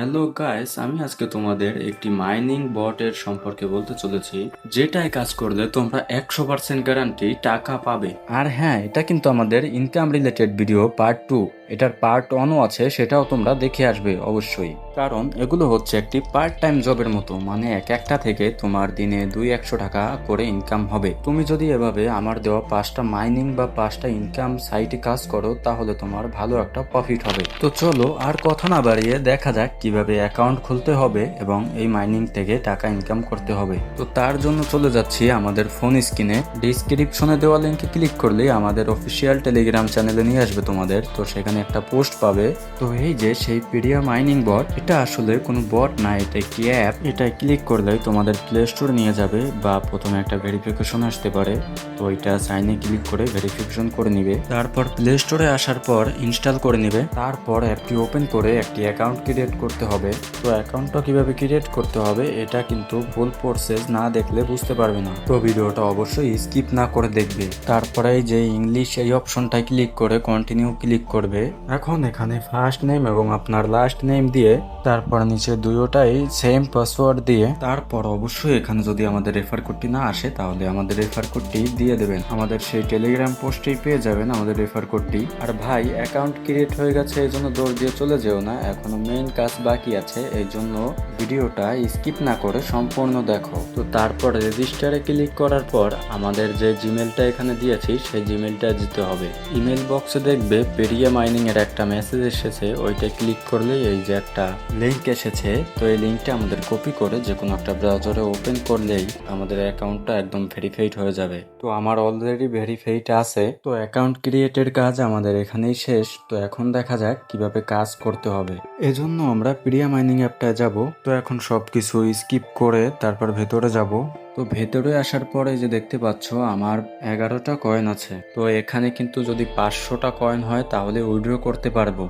Hello guys, আমি আজকে তোমাদের একটি মাইনিং বটের সম্পর্কে বলতে চলেছি, যেটাই কাজ করলে তোমরা 100% গ্যারান্টি টাকা পাবে। আর হ্যাঁ, এটা কিন্তু আমাদের ইনকাম রিলেটেড ভিডিও পার্ট 2। এটার পার্ট 1ও আছে, সেটাও তোমরা দেখে আসবে অবশ্যই। কারণ এগুলো হচ্ছে একটি পার্ট টাইম জবের মতো, মানে এক একটা থেকে তোমার দিনে 200-100 টাকা করে ইনকাম হবে। তুমি যদি এভাবে আমার দেওয়া 5টা মাইনিং বা 5টা ইনকাম সাইটে কাজ করো, তাহলে তোমার ভালো একটা প্রফিট হবে। তো চলো আর কথা না বাড়িয়ে দেখা যাক কিভাবে অ্যাকাউন্ট খুলতে হবে এবং এই মাইনিং থেকে টাকা ইনকাম করতে হবে। তো তার জন্য চলে যাচ্ছি আমাদের ফোন স্ক্রিনে। ডিসক্রিপশনে দেওয়া লিঙ্কে ক্লিক করলে আমাদের অফিসিয়াল টেলিগ্রাম চ্যানেলে নিয়ে আসবে তোমাদের। তো সেখানে একটা পোস্ট পাবে। তো এই যে সেই পিডিয়া মাইনিং বট, এটা আসলে কোনো বট না, এটা একটি অ্যাপ। এটাই ক্লিক করলে তোমাদের প্লে স্টোরে নিয়ে যাবে, বা প্রথমে একটা ভেরিফিকেশন আসতে পারে। তো এটা সাইনে ক্লিক করে ভেরিফিকেশন করে নিবে। তারপর প্লে স্টোরে আসার পর ইনস্টল করে নিবে। তারপর অ্যাপটি ওপেন করে একটি অ্যাকাউন্ট ক্রিয়েট করতে হবে। তো অ্যাকাউন্টটা কিভাবে ক্রিয়েট করতে হবে এটা কিন্তু ফুল প্রসেস না দেখলে বুঝতে পারবে না। তো ভিডিওটা অবশ্যই স্কিপ না করে দেখবে। তারপরে এই যে ইংলিশ এই অপশনটায় ক্লিক করে কন্টিনিউ ক্লিক করবে। এখন এখানে ফার্স্ট নেম এবং আপনার লাস্ট নেম দিয়ে, তারপর নিচে দুটোটাই সেম পাসওয়ার্ড দিয়ে, তারপর অবশ্যই এখানে যদি আমাদের রেফার কোডটি না আসে তাহলে আমাদের রেফার কোডটি দিয়ে দেবেন। আমাদের সেই টেলিগ্রাম পোস্টেই পেয়ে যাবেন আমাদের রেফার কোডটি। আর ভাই, অ্যাকাউন্ট ক্রিয়েট হয়ে গেছে, এই জন্য দৌড় দিয়ে চলে যেও না, এখনো মেইন কাজ বাকি আছে। এই জন্য ভিডিওটা স্কিপ না করে সম্পূর্ণ দেখো। তো তারপর রেজিস্টারে ক্লিক করার পর আমাদের যে জিমেলটা এখানে দিয়েছি সেই জিমেলটা দিতে হবে। ইমেল বক্সে দেখবে পেরিয়া মাইনিং এর একটা মেসেজ এসেছে, ওইটা ক্লিক করলে এই যে একটা লিঙ্ক এসেছে। তো এই লিঙ্কটা আমাদের কপি করে যে কোনো একটা ব্রাউজারে ওপেন করলেই আমাদের অ্যাকাউন্টটা একদম ভেরিফাইড হয়ে যাবে। তো আমার অলরেডি ভেরিফাইড আছে। তো অ্যাকাউন্ট ক্রিয়েটের কাজ আমাদের এখানেই শেষ। তো এখন দেখা যাক কিভাবে কাজ করতে হবে। এজন্য আমরা প্রিয়া মাইনিং অ্যাপটা যাব। তো এখন সবকিছু স্কিপ করে তারপর ভেতরে যাব। তো ভেতরে আসার পরে যে দেখতে পাচ্ছ আমার 11টা কয়েন আছে। তো এখানে কিন্তু যদি 500টা কয়েন হয় তাহলে উইথড্র করতে পারবো,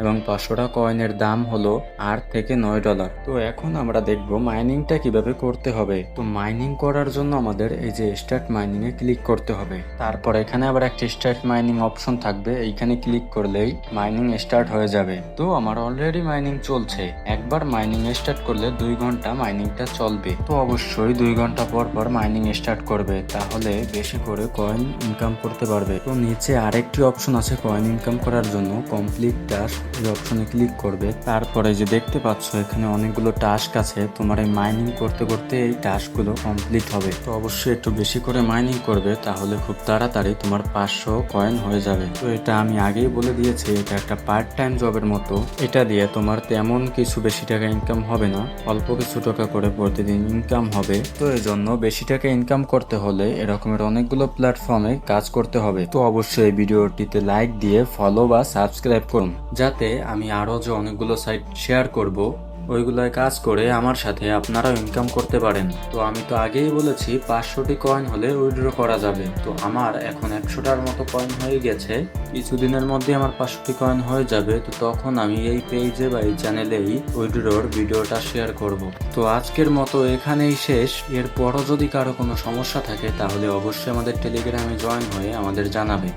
এবং 500টা কয়েনের দাম হলো $8 থেকে $9। তো এখন আমরা দেখব মাইনিংটা কিভাবে করতে হবে। তো মাইনিং করার জন্য আমাদের এই যে স্টার্ট মাইনিং এ ক্লিক করতে হবে। তারপর এখানে আবার একটা স্টার্ট মাইনিং অপশন থাকবে, এইখানে ক্লিক করলেই মাইনিং স্টার্ট হয়ে যাবে। তো আমার অলরেডি মাইনিং চলছে। একবার মাইনিং স্টার্ট করলে 2 ঘন্টা মাইনিংটা চলবে। তো অবশ্যই 2 ঘন্টা পর পর মাইনিং স্টার্ট করবে, তাহলে বেশি করে কয়েন ইনকাম করতে পারবে। তো নিচে আরেকটি অপশন আছে কয়েন ইনকাম করার জন্য, কমপ্লিট টাস্ক, এই অপশনে ক্লিক করবে। তারপরে যে দেখতে পাচ্ছ এখানে অনেকগুলো টাস্ক আছে, তোমার এই মাইনিং করতে করতে এই টাস্কগুলো কমপ্লিট হবে। তো অবশ্যই একটু বেশি করে মাইনিং করবে, তাহলে খুব তাড়াতাড়ি তোমার 500 কয়েন হয়ে যাবে। তো এটা আমি আগেই বলে দিয়েছি, এটা একটা পার্ট টাইম জবের মতো। এটা দিয়ে তোমার তেমন কিছু বেশি টাকা ইনকাম হবে না, অল্প কিছু টাকা করে প্রতিদিন ইনকাম হবে। তো এই জন্য বেশি টাকা ইনকাম করতে হলে এরকমের অনেকগুলো প্ল্যাটফর্মে কাজ করতে হবে। তো অবশ্যই এই ভিডিওটিতে লাইক দিয়ে ফলো বা সাবস্ক্রাইব করুন, যাতে আমি আরো যে অনেকগুলো সাইট শেয়ার করব ওইগুলোয় কাজ করে আমার সাথে আপনারাও ইনকাম করতে পারেন। তো আমি তো আগেই বলেছি 500টি কয়েন হলে উইথড্র করা যাবে। তো আমার এখন 100টার মতো কয়েন হয়ে গেছে। কিছুদিনের মধ্যে আমার 500টি কয়েন হয়ে যাবে। তো তখন আমি এই পেজে বা এই চ্যানেলেই উইথড্রর ভিডিওটা শেয়ার করব। তো আজকের মতো এখানেই শেষ। এরপরও যদি কারো কোনো সমস্যা থাকে তাহলে অবশ্যই আমাদের টেলিগ্রামে জয়েন হয়ে আমাদের জানাবে।